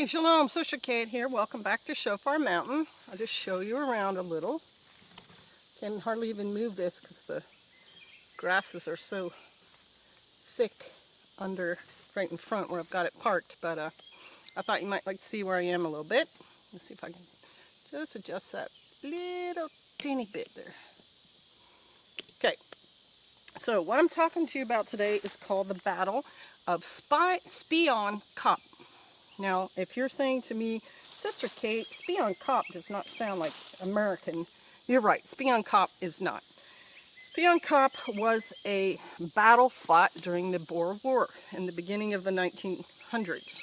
Shalom, Sister Kate here. Welcome back to Shofar Mountain. I'll just show you around a little. Can hardly even move this because the grasses are so thick under right in front where I've got it parked, but I thought you might like to see where I am a little bit. Let's see if I can just adjust that little teeny bit there. Okay, so what I'm talking to you about today is called the Battle of Spion Kop. Now, if you're saying to me, Sister Kate, Spion Kop does not sound like American, you're right, Spion Kop is not. Spion Kop was a battle fought during the Boer War in the beginning of the 1900s.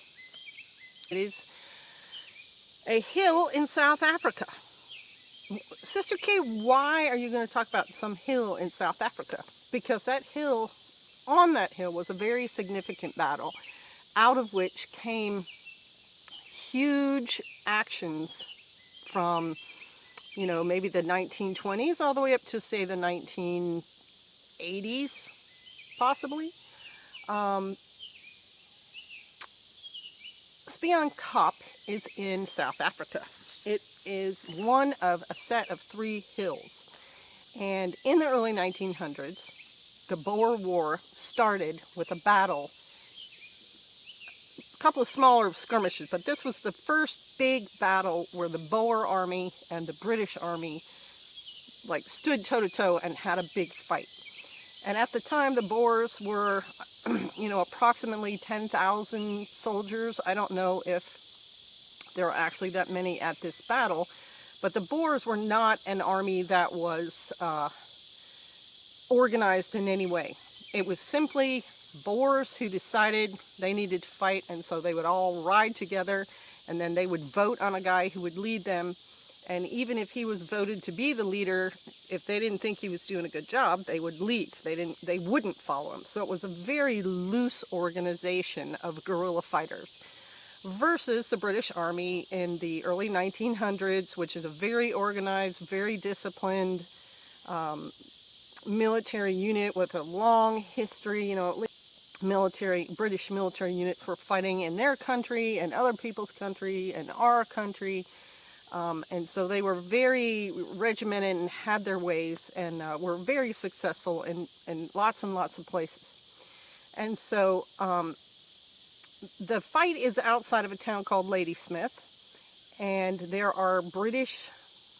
It is a hill in South Africa. Sister Kate, why are you going to talk about some hill in South Africa? Because that hill, on that hill, was a very significant battle, out of which came huge actions from, maybe the 1920s all the way up to, say, the 1980s, possibly. Spion Kop is in South Africa. It is one of a set of 3 hills. And in the early 1900s, the Boer War started with a battle, a couple of smaller skirmishes, but this was the first big battle where the Boer army and the British army stood toe-to-toe and had a big fight. And at the time, the Boers were, approximately 10,000 soldiers. I don't know if there are actually that many at this battle, but the Boers were not an army that was organized in any way. It was simply Boers who decided they needed to fight, and so they would all ride together, and then they would vote on a guy who would lead them. And even if he was voted to be the leader, if they didn't think he was doing a good job, they would leave. They wouldn't follow him. So it was a very loose organization of guerrilla fighters versus the British Army in the early 1900s, which is a very organized, very disciplined military unit with a long history. British military units were fighting in their country and other people's country and our country. And so they were very regimented and had their ways, and were very successful in lots and lots of places. And so the fight is outside of a town called Ladysmith, and there are British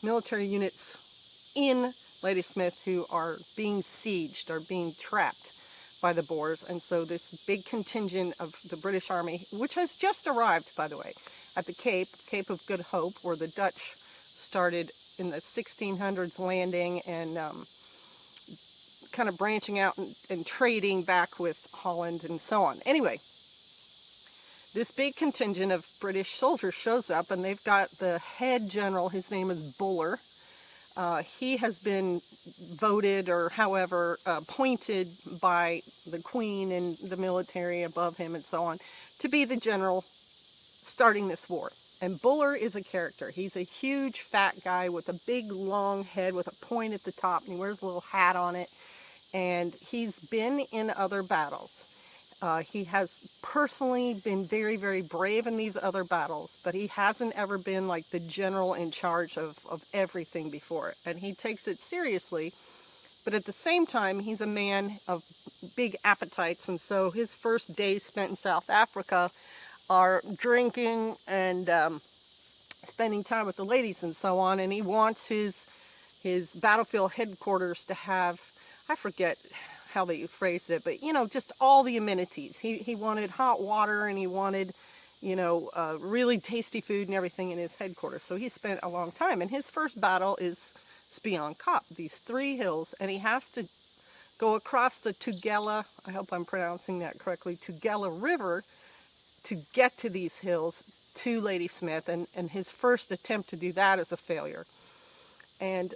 military units in Ladysmith who are being sieged, are being trapped by the Boers. And so this big contingent of the British Army, which has just arrived, by the way, at the Cape of Good Hope, where the Dutch started in the 1600s landing and kind of branching out and trading back with Holland and so on. Anyway, this big contingent of British soldiers shows up, and they've got the head general. His name is Buller. He has been voted, or however, appointed by the Queen and the military above him and so on, to be the general starting this war. And Buller is a character. He's a huge fat guy with a big long head with a point at the top, and he wears a little hat on it. And he's been in other battles. He has personally been very, very brave in these other battles, but he hasn't ever been like the general in charge of everything before. And he takes it seriously, but at the same time, he's a man of big appetites. And so his first days spent in South Africa are drinking and spending time with the ladies and so on. And he wants his battlefield headquarters to have, I forget how they phrased it, but just all the amenities. He wanted hot water, and he wanted really tasty food and everything in his headquarters. So he spent a long time, and his first battle is Spion Kop, these 3 hills, and he has to go across the Tugela, I hope I'm pronouncing that correctly, Tugela River, to get to these hills to Ladysmith, and his first attempt to do that is a failure. And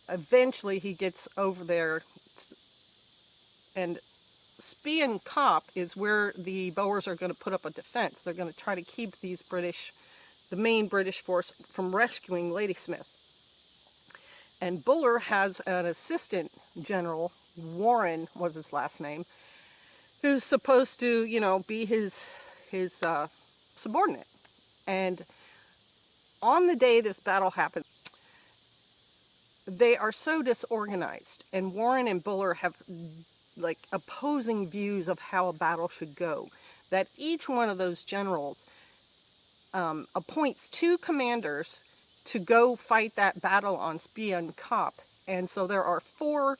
eventually he gets over there, and Spion Kop is where the Boers are going to put up a defense. They're going to try to keep the main British force from rescuing Ladysmith. And Buller has an assistant general, Warren was his last name, who's supposed to, be his subordinate. And on the day this battle happened, they are so disorganized, and Warren and Buller have like opposing views of how a battle should go, that each one of those generals appoints 2 commanders to go fight that battle on Spion Kop. And so there are 4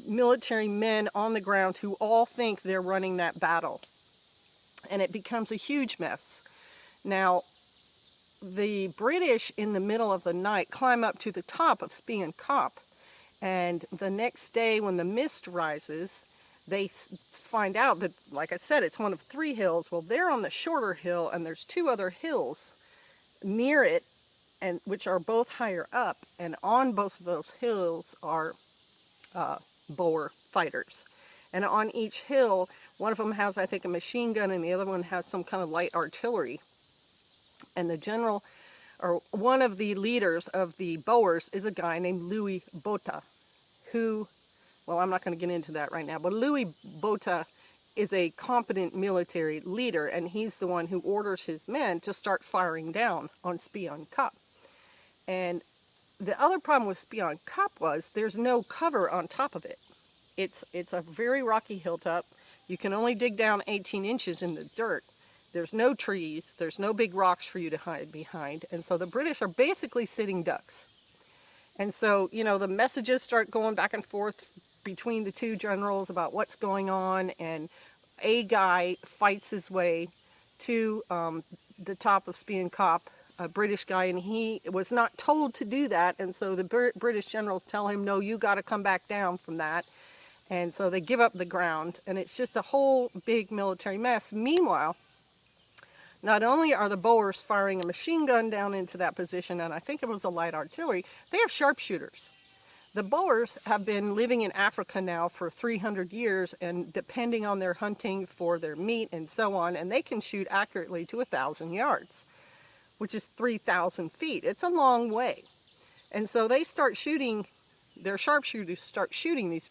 military men on the ground who all think they're running that battle. And it becomes a huge mess. Now, the British in the middle of the night climb up to the top of Spion Kop. And the next day when the mist rises, they find out that, like I said, it's one of 3 hills. Well, they're on the shorter hill, and there's 2 other hills near it, and which are both higher up. And on both of those hills are Boer fighters. And on each hill, one of them has, I think, a machine gun, and the other one has some kind of light artillery. And the general, or one of the leaders of the Boers, is a guy named Louis Botha, who, well, I'm not going to get into that right now, but Louis Botha is a competent military leader, and he's the one who orders his men to start firing down on Spion Kop. And the other problem with Spion Kop was there's no cover on top of it. It's a very rocky hilltop. You can only dig down 18 inches in the dirt. There's no trees. There's no big rocks for you to hide behind. And so the British are basically sitting ducks. And so, you know, the messages start going back and forth between the 2 generals about what's going on, and a guy fights his way to the top of Spion Kop, a British guy, and he was not told to do that, and so the British generals tell him, no, you got to come back down from that. And so they give up the ground, and it's just a whole big military mess. Meanwhile, not only are the Boers firing a machine gun down into that position, and I think it was a light artillery, they have sharpshooters. The Boers have been living in Africa now for 300 years, and depending on their hunting for their meat and so on, and they can shoot accurately to 1,000 yards, which is 3,000 feet. It's a long way. And so they start shooting, their sharpshooters start shooting these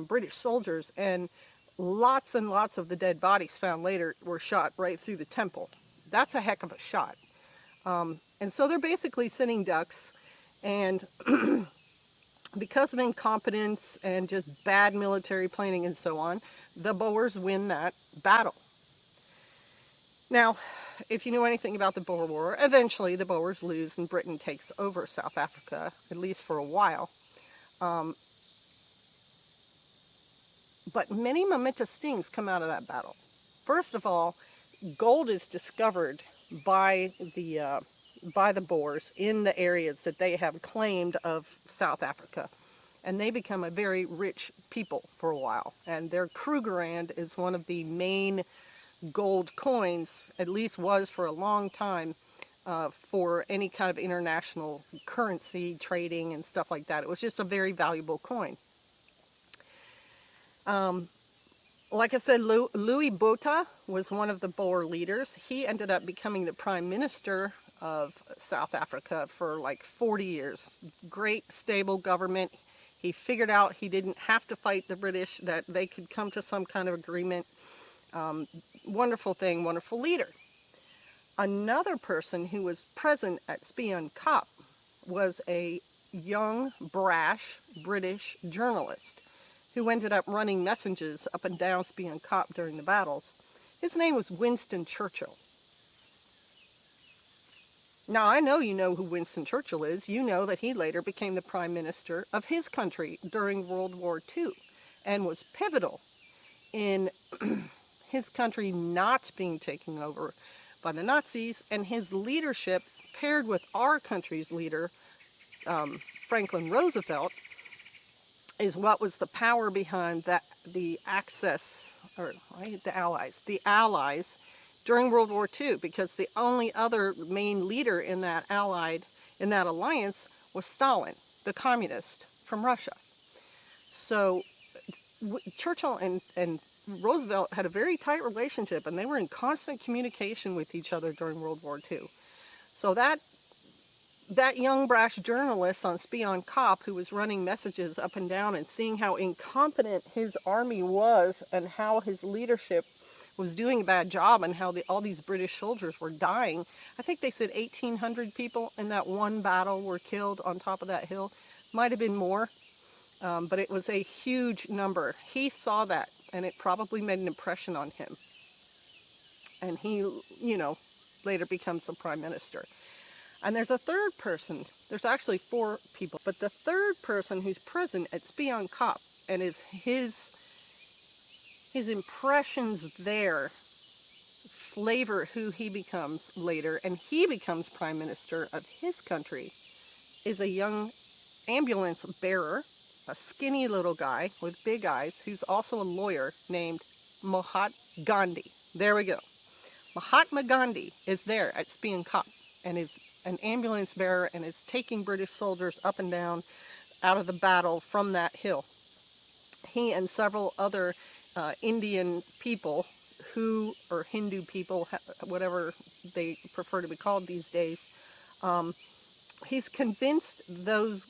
British soldiers, and lots of the dead bodies found later were shot right through the temple. That's a heck of a shot. And so they're basically sitting ducks, and because of incompetence and just bad military planning and so on, the Boers win that battle. Now, if you know anything about the Boer War, eventually the Boers lose and Britain takes over South Africa, at least for a while. But many momentous things come out of that battle. First of all, gold is discovered by the Boers in the areas that they have claimed of South Africa. And they become a very rich people for a while. And their Krugerrand is one of the main gold coins, at least was for a long time, for any kind of international currency trading and stuff like that. It was just a very valuable coin. Like I said, Louis Botha was one of the Boer leaders. He ended up becoming the prime minister of South Africa for like 40 years. Great, stable government. He figured out he didn't have to fight the British, that they could come to some kind of agreement. Wonderful thing, wonderful leader. Another person who was present at Spion Kop was a young, brash British journalist who ended up running messages up and down Spion Kop during the battles. His name was Winston Churchill. Now, I know you know who Winston Churchill is. You know that he later became the prime minister of his country during World War II and was pivotal in his country not being taken over by the Nazis, and his leadership, paired with our country's leader, Franklin Roosevelt, is what was the power behind that, the Allies during World War II, because the only other main leader in that alliance was Stalin, the communist from Russia. So Churchill and Roosevelt had a very tight relationship, and they were in constant communication with each other during World War II. So that young brash journalist on Spion Kop, who was running messages up and down and seeing how incompetent his army was and how his leadership was doing a bad job and how all these British soldiers were dying. I think they said 1,800 people in that one battle were killed on top of that hill. Might have been more, but it was a huge number. He saw that, and it probably made an impression on him. And he, later becomes the prime minister. And there's a third person. There's actually 4 people, but the third person who's present at Spion Kop, and is his impressions there flavor who he becomes later, and he becomes prime minister of his country, is a young ambulance bearer, a skinny little guy with big eyes, who's also a lawyer, named Mahatma Gandhi. There we go. Mahatma Gandhi is there at Spion Kop and is an ambulance bearer and is taking British soldiers up and down out of the battle from that hill. He and several other Indian people or Hindu people, whatever they prefer to be called these days, he's convinced those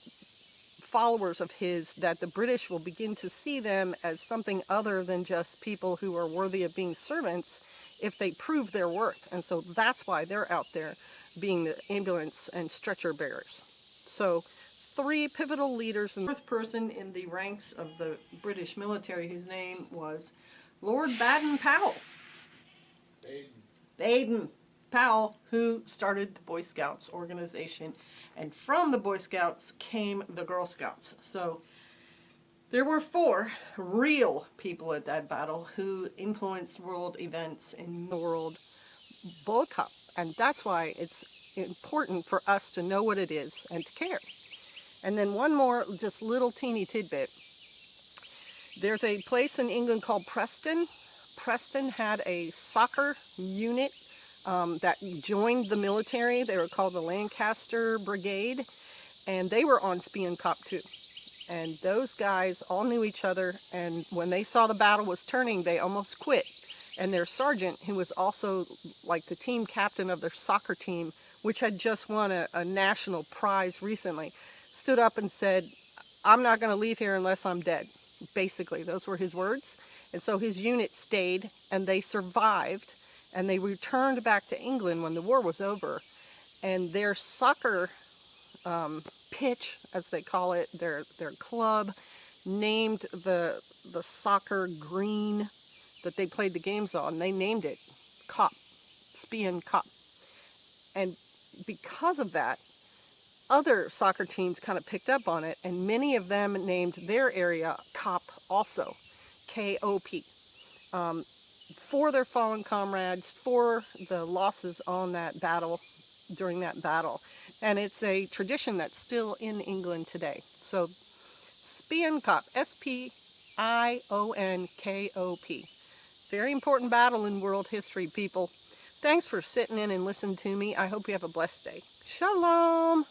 followers of his that the British will begin to see them as something other than just people who are worthy of being servants if they prove their worth. And so that's why they're out there being the ambulance and stretcher bearers. So 3 pivotal leaders. And the 4th person in the ranks of the British military, whose name was Lord Baden-Powell. Baden-Powell, who started the Boy Scouts organization. And from the Boy Scouts came the Girl Scouts. So there were 4 real people at that battle who influenced world events in the world Boer War. And that's why it's important for us to know what it is and to care. And then one more just little teeny tidbit. There's a place in England called Preston. Preston had a soccer unit that joined the military. They were called the Lancaster Brigade, and they were on Spion Kop too. And those guys all knew each other, and when they saw the battle was turning, they almost quit. And their sergeant, who was also like the team captain of their soccer team, which had just won a national prize recently, stood up and said, "I'm not going to leave here unless I'm dead." Basically, those were his words. And so his unit stayed, and they survived, and they returned back to England when the war was over. And their soccer pitch, as they call it, their club, named the soccer green that they played the games on, they named it Kop, Spion Kop. And because of that, other soccer teams kind of picked up on it, and many of them named their area Kop also, K-O-P, for their fallen comrades, for the losses on that battle, during that battle. And it's a tradition that's still in England today. So Spion Kop, S-P-I-O-N-K-O-P. Very important battle in world history, people. Thanks for sitting in and listening to me. I hope you have a blessed day. Shalom!